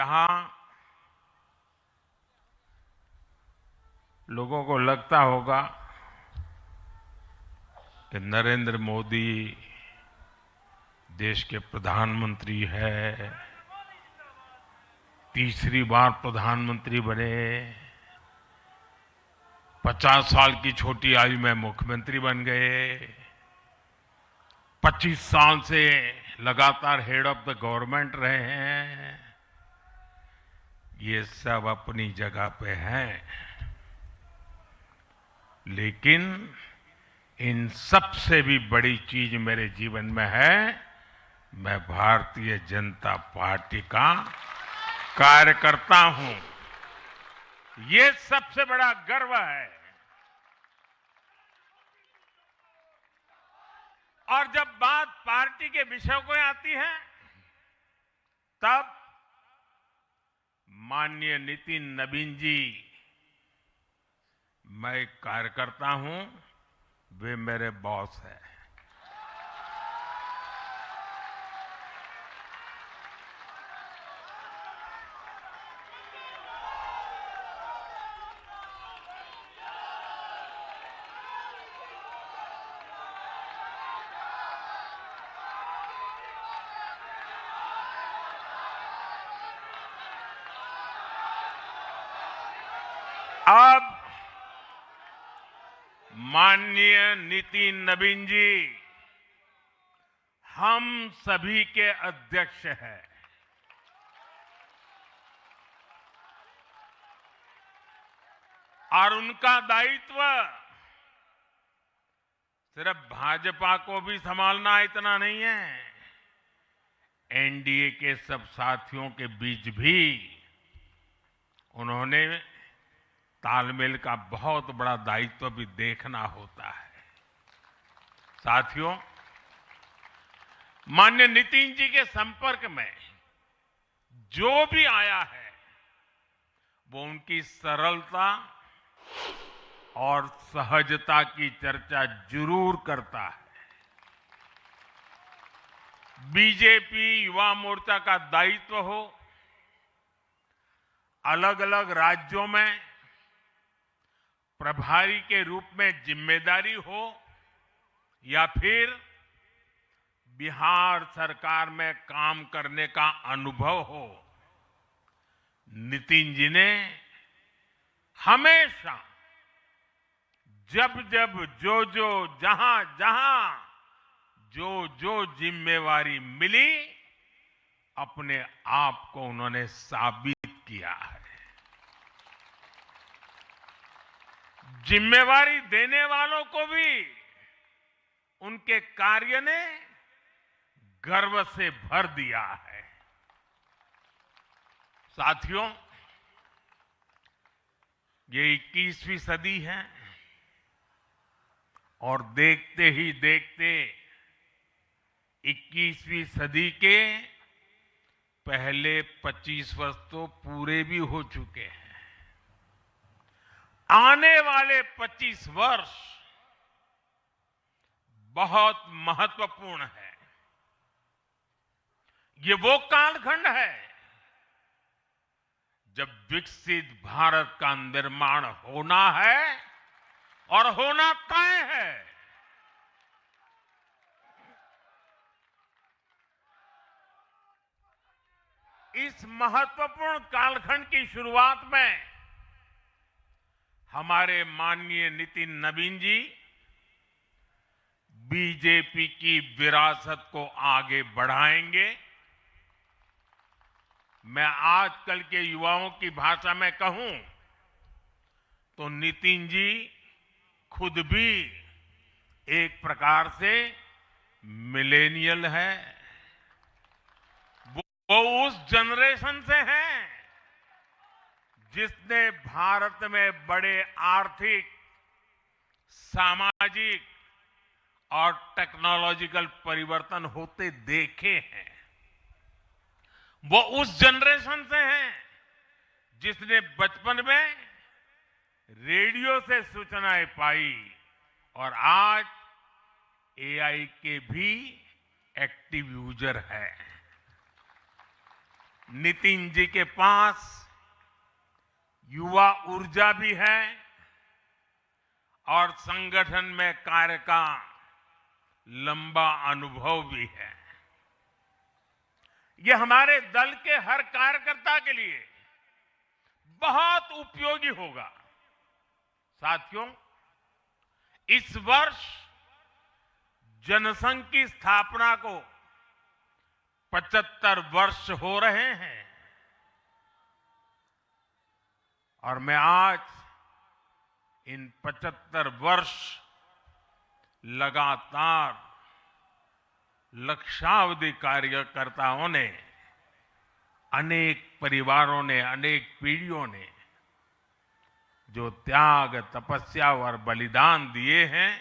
जहां लोगों को लगता होगा कि नरेंद्र मोदी देश के प्रधानमंत्री है, तीसरी बार प्रधानमंत्री बने, 50 साल की छोटी आयु में मुख्यमंत्री बन गए, 25 साल से लगातार हेड ऑफ द गवर्नमेंट रहे हैं। ये सब अपनी जगह पे हैं, लेकिन इन सबसे भी बड़ी चीज मेरे जीवन में है, मैं भारतीय जनता पार्टी का कार्यकर्ता हूं। ये सबसे बड़ा गर्व है। और जब बात पार्टी के विषयों को आती है, तब माननीय नितिन नवीन जी, मैं एक कार्यकर्ता हूं, वे मेरे बॉस हैं। अब माननीय नितिन नवीन जी हम सभी के अध्यक्ष हैं। और उनका दायित्व सिर्फ भाजपा को भी संभालना इतना नहीं है, एनडीए के सब साथियों के बीच भी उन्होंने तालमेल का बहुत बड़ा दायित्व भी देखना होता है। साथियों, माननीय नितिन जी के संपर्क में जो भी आया है, वो उनकी सरलता और सहजता की चर्चा जरूर करता है। बीजेपी युवा मोर्चा का दायित्व हो, अलग अलग राज्यों में प्रभारी के रूप में जिम्मेदारी हो, या फिर बिहार सरकार में काम करने का अनुभव हो, नितिन जी ने हमेशा जब जब जो जहां जो जिम्मेवारी मिली, अपने आप को उन्होंने साबित किया है। जिम्मेवारी देने वालों को भी उनके कार्य ने गर्व से भर दिया है। साथियों, ये 21वीं सदी है और देखते ही देखते 21वीं सदी के पहले 25 वर्ष तो पूरे भी हो चुके हैं। आने वाले 25 वर्ष बहुत महत्वपूर्ण है। ये वो कालखंड है जब विकसित भारत का निर्माण होना है और होना तय है। इस महत्वपूर्ण कालखंड की शुरुआत में हमारे माननीय नितिन नवीन जी बीजेपी की विरासत को आगे बढ़ाएंगे। मैं आजकल के युवाओं की भाषा में कहूं तो नितिन जी खुद भी एक प्रकार से मिलेनियल है। वो उस जनरेशन से हैं जिसने भारत में बड़े आर्थिक, सामाजिक और टेक्नोलॉजिकल परिवर्तन होते देखे हैं। वो उस जनरेशन से हैं जिसने बचपन में रेडियो से सूचनाएं पाई और आज एआई के भी एक्टिव यूजर है। नितिन जी के पास युवा ऊर्जा भी है और संगठन में कार्य का लंबा अनुभव भी है। ये हमारे दल के हर कार्यकर्ता के लिए बहुत उपयोगी होगा। साथियों, इस वर्ष जनसंघ की स्थापना को 75 वर्ष हो रहे हैं और मैं आज इन 75 वर्ष लगातार लक्षावधि कार्यकर्ताओं ने, अनेक परिवारों ने, अनेक पीढ़ियों ने जो त्याग, तपस्या और बलिदान दिए हैं,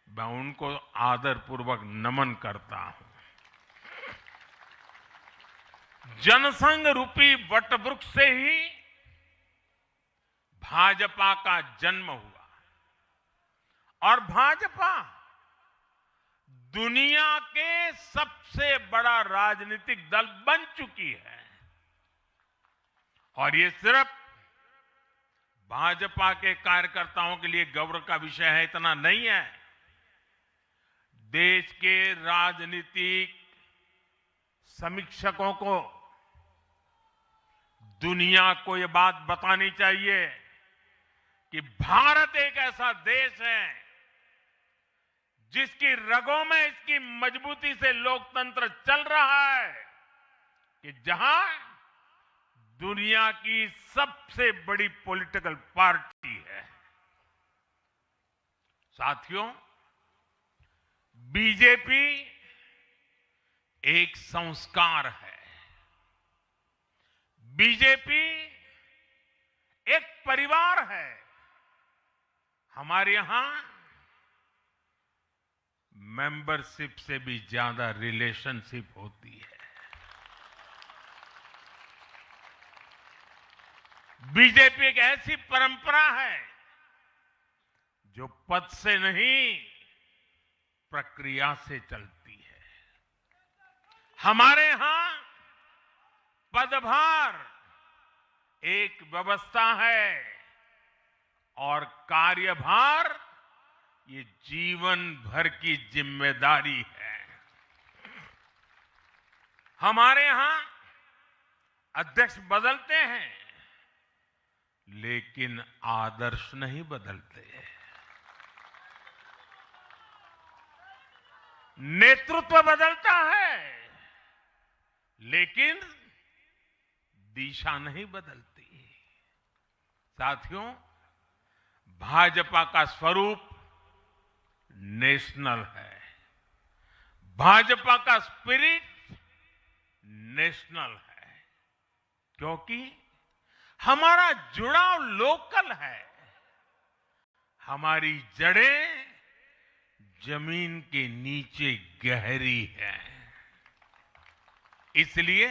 मैं उनको आदरपूर्वक नमन करता हूं। जनसंघ रूपी वटवृक्ष से ही भाजपा का जन्म हुआ और भाजपा दुनिया के सबसे बड़ा राजनीतिक दल बन चुकी है। और ये सिर्फ भाजपा के कार्यकर्ताओं के लिए गौरव का विषय है इतना नहीं है। देश के राजनीतिक समीक्षकों को दुनिया को ये बात बतानी चाहिए कि भारत एक ऐसा देश है जिसकी रगों में इसकी मजबूती से लोकतंत्र चल रहा है, कि जहां दुनिया की सबसे बड़ी पॉलिटिकल पार्टी है। साथियों, बीजेपी एक संस्कार है। बीजेपी एक परिवार है। हमारे यहां मेंबरशिप से भी ज्यादा रिलेशनशिप होती है। बीजेपी एक ऐसी परंपरा है जो पद से नहीं, प्रक्रिया से चलती है। हमारे यहां पदभार एक व्यवस्था है और कार्यभार ये जीवन भर की जिम्मेदारी है। हमारे यहां अध्यक्ष बदलते हैं लेकिन आदर्श नहीं बदलते। नेतृत्व बदलता है लेकिन दिशा नहीं बदलती। साथियों, भाजपा का स्वरूप नेशनल है। भाजपा का स्पिरिट नेशनल है, क्योंकि हमारा जुड़ाव लोकल है। हमारी जड़ें जमीन के नीचे गहरी है। इसलिए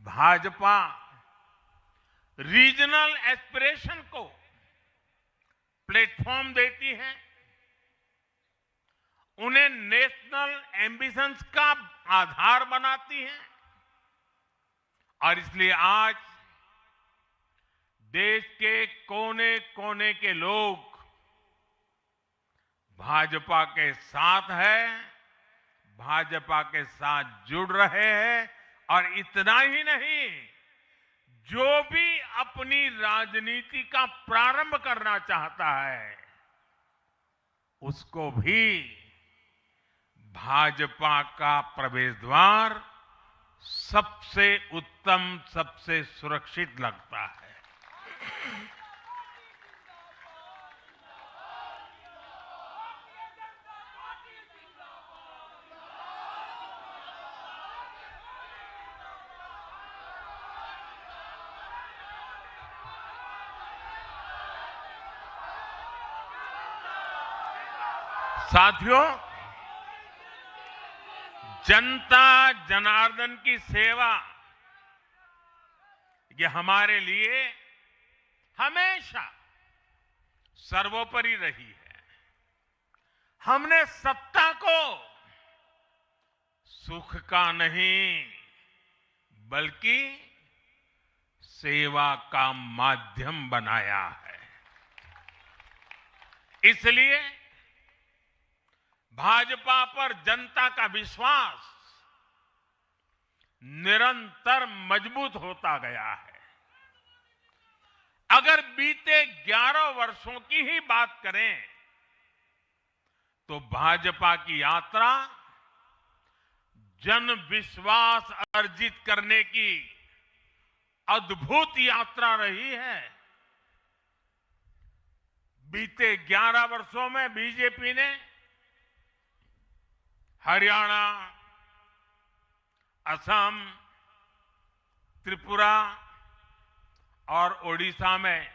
भाजपा रीजनल एस्पिरेशन को प्लेटफॉर्म देती है, उन्हें नेशनल एम्बिशंस का आधार बनाती है। और इसलिए आज देश के कोने कोने के लोग भाजपा के साथ हैं, भाजपा के साथ जुड़ रहे हैं। और इतना ही नहीं, जो भी अपनी राजनीति का प्रारंभ करना चाहता है उसको भी भाजपा का प्रवेश द्वार सबसे उत्तम, सबसे सुरक्षित लगता है। साथियों, जनता जनार्दन की सेवा ये हमारे लिए हमेशा सर्वोपरि रही है। हमने सत्ता को सुख का नहीं बल्कि सेवा का माध्यम बनाया है। इसलिए भाजपा पर जनता का विश्वास निरंतर मजबूत होता गया है। अगर बीते 11 वर्षों की ही बात करें तो भाजपा की यात्रा जन विश्वास अर्जित करने की अद्भुत यात्रा रही है। बीते 11 वर्षों में बीजेपी ने हरियाणा, असम, त्रिपुरा और ओडिशा में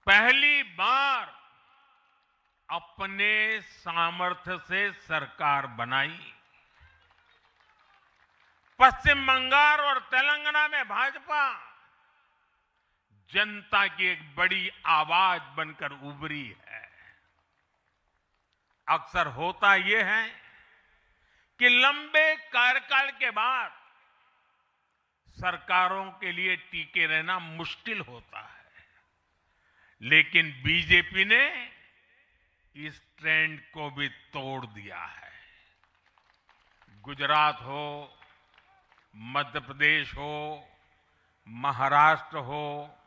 पहली बार अपने सामर्थ्य से सरकार बनाई। पश्चिम बंगाल और तेलंगाना में भाजपा जनता की एक बड़ी आवाज बनकर उभरी है। अक्सर होता यह है कि लंबे कार्यकाल के बाद सरकारों के लिए टिके रहना मुश्किल होता है, लेकिन बीजेपी ने इस ट्रेंड को भी तोड़ दिया है। गुजरात हो, मध्य प्रदेश हो, महाराष्ट्र हो,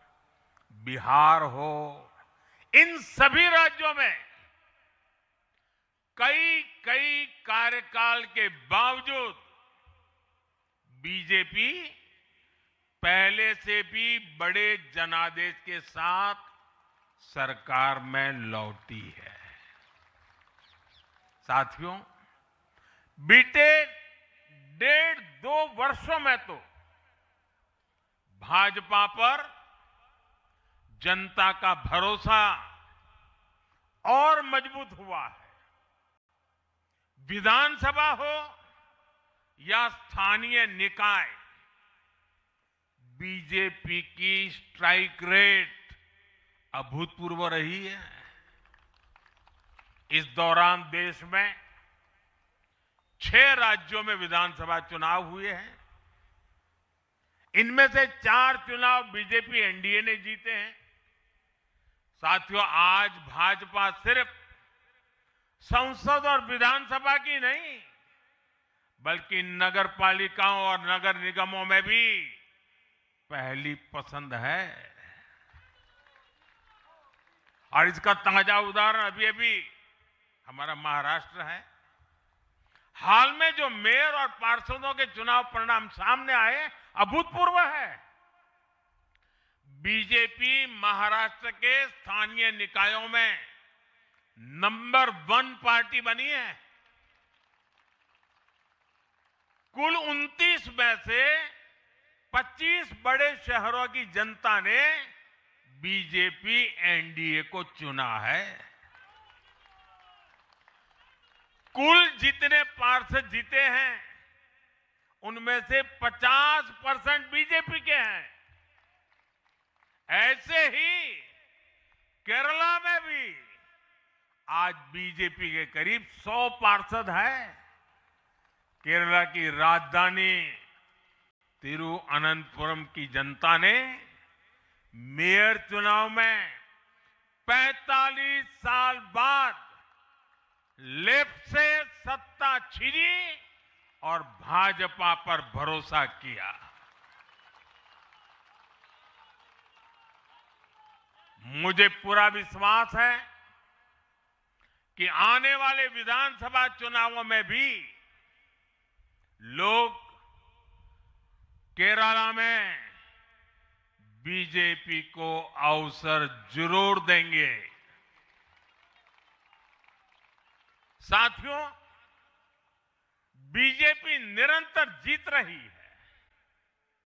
बिहार हो, इन सभी राज्यों में कई कार्यकाल के बावजूद बीजेपी पहले से भी बड़े जनादेश के साथ सरकार में लौटी है। साथियों, बीते 1.5-2 वर्षों में तो भाजपा पर जनता का भरोसा और मजबूत हुआ है। विधानसभा हो या स्थानीय निकाय, बीजेपी की स्ट्राइक रेट अभूतपूर्व रही है। इस दौरान देश में 6 राज्यों में विधानसभा चुनाव हुए हैं। इनमें से 4 चुनाव बीजेपी एनडीए ने जीते हैं। साथियों, आज भाजपा सिर्फ संसद और विधानसभा की नहीं, बल्कि नगर पालिकाओं और नगर निगमों में भी पहली पसंद है। और इसका ताजा उदाहरण अभी हमारा महाराष्ट्र है। हाल में जो मेयर और पार्षदों के चुनाव परिणाम सामने आए, अभूतपूर्व है। बीजेपी महाराष्ट्र के स्थानीय निकायों में नंबर 1 पार्टी बनी है। कुल 29 में से 25 बड़े शहरों की जनता ने बीजेपी एनडीए को चुना है। कुल जितने पार्षद जीते हैं, उनमें से 50% बीजेपी के हैं। ऐसे ही केरला में भी आज बीजेपी के करीब 100 पार्षद हैं। केरला की राजधानी तिरुअनंतपुरम की जनता ने मेयर चुनाव में 45 साल बाद लेफ्ट से सत्ता छीनी और भाजपा पर भरोसा किया। मुझे पूरा विश्वास है कि आने वाले विधानसभा चुनावों में भी लोग केरला में बीजेपी को अवसर जरूर देंगे। साथियों, बीजेपी निरंतर जीत रही है।